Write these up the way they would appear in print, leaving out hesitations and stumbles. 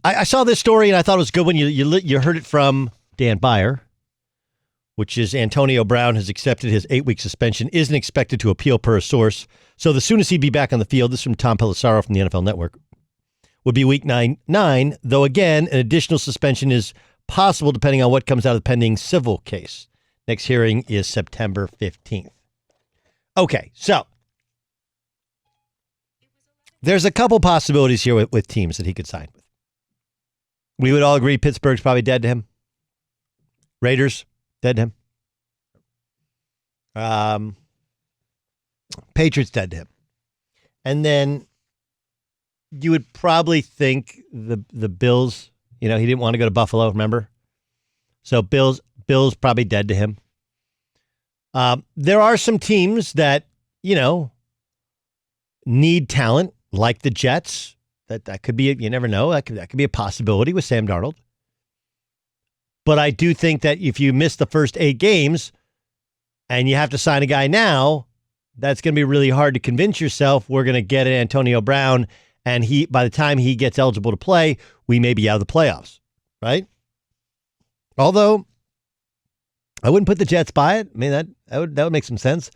I saw this story and I thought it was good when you heard it from Dan Byer, which is Antonio Brown has accepted his 8-week suspension, isn't expected to appeal per a source. So the soonest he'd be back on the field, this is from Tom Pelissaro from the NFL Network, would be week 9, though again, an additional suspension is possible depending on what comes out of the pending civil case. Next hearing is September 15th. Okay, so there's a couple possibilities here with teams that he could sign with. We would all agree Pittsburgh's probably dead to him. Raiders, dead to him. Patriots, dead to him. And then you would probably think the Bills, he didn't want to go to Buffalo, remember? So Bills probably dead to him. There are some teams that, need talent, like the Jets. That could be, you never know, that could be a possibility with Sam Darnold. But I do think that if you miss the first 8 games and you have to sign a guy now, that's going to be really hard to convince yourself we're going to get an Antonio Brown, and by the time he gets eligible to play, we may be out of the playoffs, right? Although I wouldn't put the Jets by it. I mean, that would make some sense.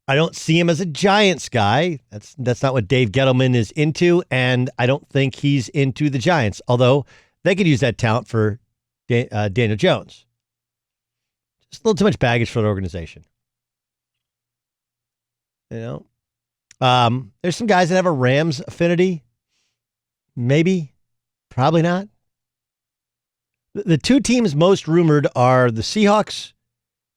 I don't see him as a Giants guy. That's not what Dave Gettleman is into, and I don't think he's into the Giants, although they could use that talent for Daniel Jones. Just a little too much baggage for the organization. There's some guys that have a Rams affinity. Maybe. Probably not. The 2 teams most rumored are the Seahawks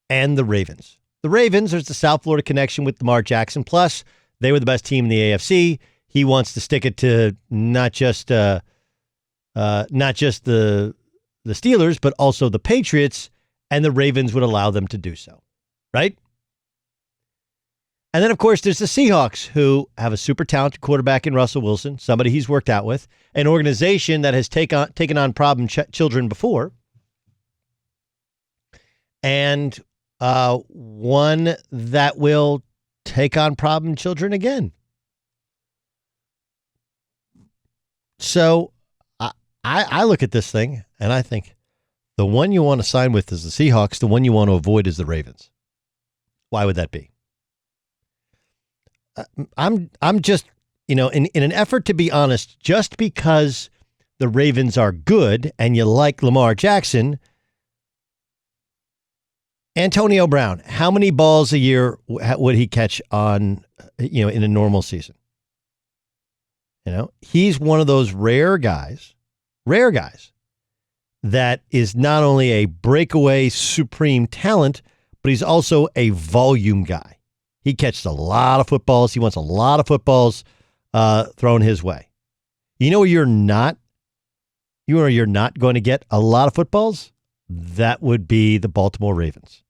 and the Ravens. The Ravens, there's the South Florida connection with Lamar Jackson. Plus, they were the best team in the AFC. He wants to stick it to not just the Steelers, but also the Patriots, and the Ravens would allow them to do so, right? And then, of course, there's the Seahawks, who have a super talented quarterback in Russell Wilson, somebody he's worked out with, an organization that has taken on problem children before, and one that will take on problem children again. So I look at this thing and I think the one you want to sign with is the Seahawks. The one you want to avoid is the Ravens. Why would that be? I'm just, in an effort to be honest, just because the Ravens are good and you like Lamar Jackson, Antonio Brown, how many balls a year would he catch in a normal season? He's one of those rare guys that is not only a breakaway supreme talent, but he's also a volume guy. He catches a lot of footballs. He wants a lot of footballs thrown his way. Where you're not going to get a lot of footballs? That would be the Baltimore Ravens.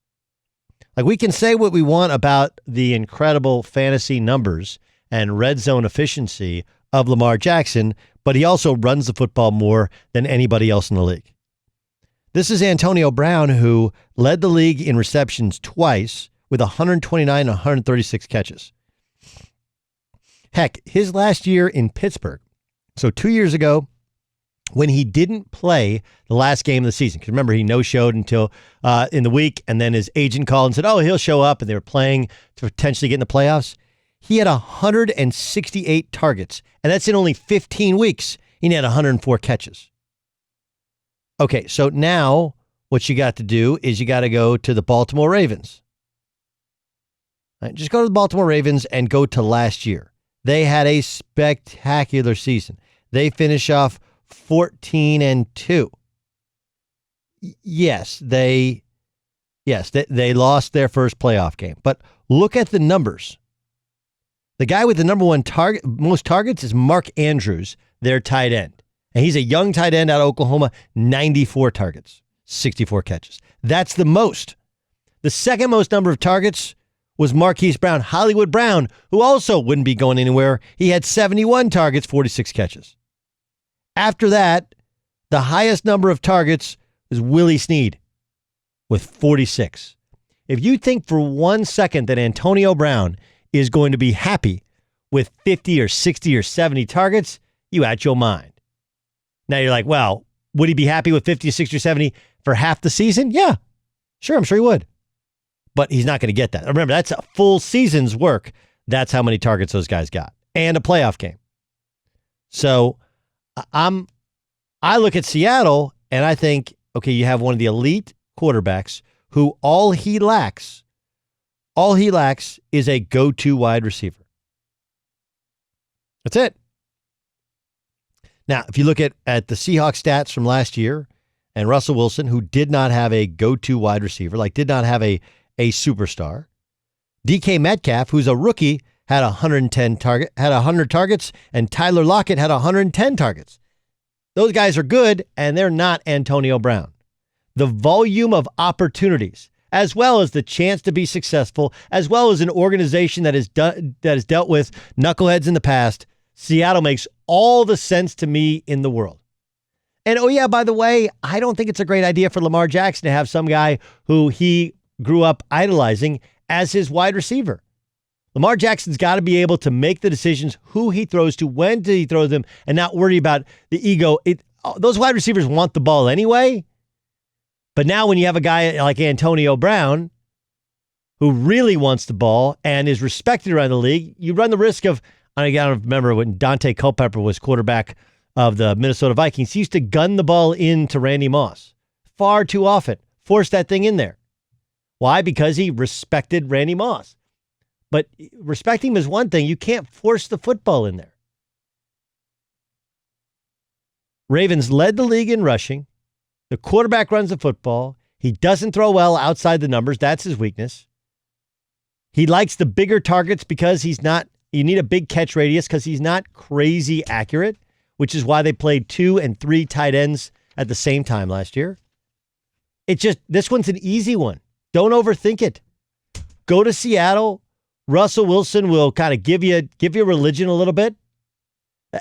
Like, we can say what we want about the incredible fantasy numbers and red zone efficiency of Lamar Jackson, but he also runs the football more than anybody else in the league. This is Antonio Brown, who led the league in receptions twice with 129 and 136 catches. Heck, his last year in Pittsburgh, so 2 years ago, when he didn't play the last game of the season, because remember, he no-showed until in the week, and then his agent called and said, he'll show up, and they were playing to potentially get in the playoffs. He had 168 targets, and that's in only 15 weeks. He had 104 catches. Okay, so now what you got to do is you got to go to the Baltimore Ravens. Right, just go to the Baltimore Ravens and go to last year. They had a spectacular season. They finish off 14-2. Yes, they lost their first playoff game. But look at the numbers. The guy with the number one most targets is Mark Andrews, their tight end. And he's a young tight end out of Oklahoma, 94 targets, 64 catches. That's the most. The second most number of targets was Marquise Brown, Hollywood Brown, who also wouldn't be going anywhere. He had 71 targets, 46 catches. After that, the highest number of targets was Willie Snead with 46. If you think for 1 second that Antonio Brown is going to be happy with 50 or 60 or 70 targets, you out your mind. Now you're like, well, would he be happy with 50, 60, or 70 for half the season? Yeah, sure. I'm sure he would. But he's not going to get that. Remember, that's a full season's work. That's how many targets those guys got. And a playoff game. So I look at Seattle and I think, okay, you have one of the elite quarterbacks who all he lacks is a go-to wide receiver. That's it. Now, if you look at the Seahawks stats from last year and Russell Wilson, who did not have a go-to wide receiver, like did not have a superstar. DK Metcalf, who's a rookie, had 100 targets, and Tyler Lockett had 110 targets. Those guys are good, and they're not Antonio Brown. The volume of opportunities, as well as the chance to be successful, as well as an organization that has dealt with knuckleheads in the past, Seattle makes all the sense to me in the world. And oh yeah, by the way, I don't think it's a great idea for Lamar Jackson to have some guy who he grew up idolizing as his wide receiver. Lamar Jackson's got to be able to make the decisions who he throws to, when do he throw them, and not worry about the ego. Those wide receivers want the ball anyway. But now when you have a guy like Antonio Brown who really wants the ball and is respected around the league, you run the risk of, I don't remember when Dante Culpepper was quarterback of the Minnesota Vikings, he used to gun the ball into Randy Moss far too often, force that thing in there. Why? Because he respected Randy Moss. But respecting him is one thing. You can't force the football in there. Ravens led the league in rushing. The quarterback runs the football. He doesn't throw well outside the numbers. That's his weakness. He likes the bigger targets because you need a big catch radius because he's not crazy accurate, which is why they played 2 and 3 tight ends at the same time last year. This one's an easy one. Don't overthink it. Go to Seattle. Russell Wilson will kind of give you religion a little bit.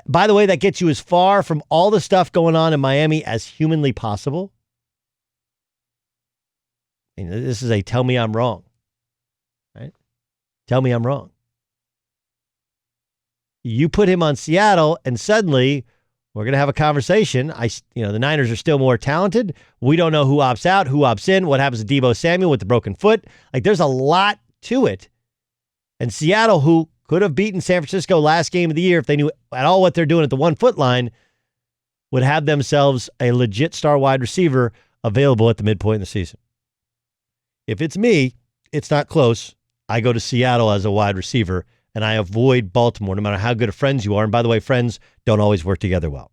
By the way, that gets you as far from all the stuff going on in Miami as humanly possible. And this is a tell me I'm wrong. Right? Tell me I'm wrong. You put him on Seattle and suddenly we're going to have a conversation. The Niners are still more talented. We don't know who opts out, who opts in, what happens to Deebo Samuel with the broken foot. Like there's a lot to it. And Seattle, who could have beaten San Francisco last game of the year if they knew at all what they're doing at the 1 foot line, would have themselves a legit star wide receiver available at the midpoint of the season. If it's me, it's not close. I go to Seattle as a wide receiver, and I avoid Baltimore no matter how good of friends you are. And by the way, friends don't always work together well.